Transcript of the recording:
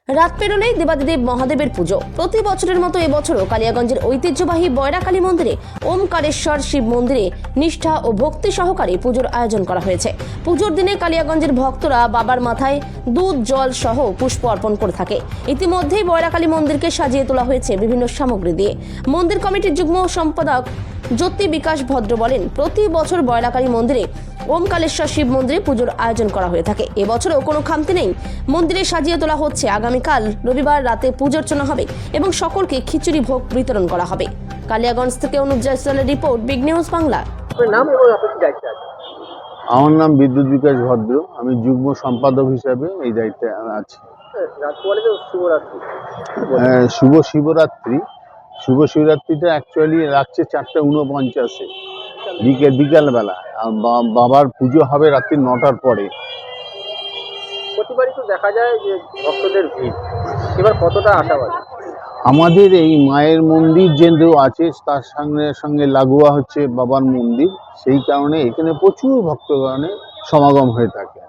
রাত পেরোলেই দেবাদিদেব মহাদেবের পুজো। প্রতি বছরের মতো এবছরও কালিয়াগঞ্জের ঐতিহ্যবাহী বয়রাকালী মন্দিরে ওমকারেশ্বর শিব মন্দিরে নিষ্ঠা ও ভক্তি সহকারে পুজোর আয়োজন করা হয়েছে। পুজোর দিনে কালিয়াগঞ্জের ভক্তরা বাবার মাথায় দুধ জল সহ পুষ্প অর্পণ করে থাকে। ইতিমধ্যেই বয়রাকালী মন্দিরকে সাজিয়ে তোলা হয়েছে বিভিন্ন সামগ্রী দিয়ে। মন্দির কমিটির যুগ্ম সম্পাদক জ্যোতি বিকাশ ভদ্র বলেন, প্রতি বছর বয়রাকালী মন্দিরে ওমকারেশ্বর শিব মন্দিরে পুজোর আয়োজন করা হয়ে থাকে। এবছরও কোনো খামতি নেই, মন্দিরে সাজিয়ে তোলা হচ্ছে। আগামীকাল রবিবার রাতে পুজো অর্চনা হবে এবং সকলকে খিচুড়ি ভোগ বিতরণ করা হবে। কালিয়াগঞ্জ থেকে অনুপ জয়সওয়ালের রিপোর্ট, বিগ নিউজ বাংলা। নাম এবং আপনার কি দায়িত্ব আছে? আমার নাম বিদ্যুৎ বিকাশ ভদ্র, আমি যুগ্ম সম্পাদক হিসাবে এই দায়িত্বে আছি। রাত পরে তো শিবরাত্রি। শুভ শিবরাত্রি। শুভ শিবরাত্রিটা অ্যাকচুয়ালি রাত্রে 4:49 বিকালবেলা, আর বাবার পুজো হবে রাত্রি 9টার পরে। প্রতিবারই তো দেখা যায় যে ভক্তদের ভিড়, এবার কতটা আশাবাদী? আমাদের এই মায়ের মন্দির যেহেতু আছে, তার সঙ্গে সঙ্গে লাগোয়া হচ্ছে বাবার মন্দির, সেই কারণে এখানে প্রচুর ভক্তগণের সমাগম হয়ে থাকে।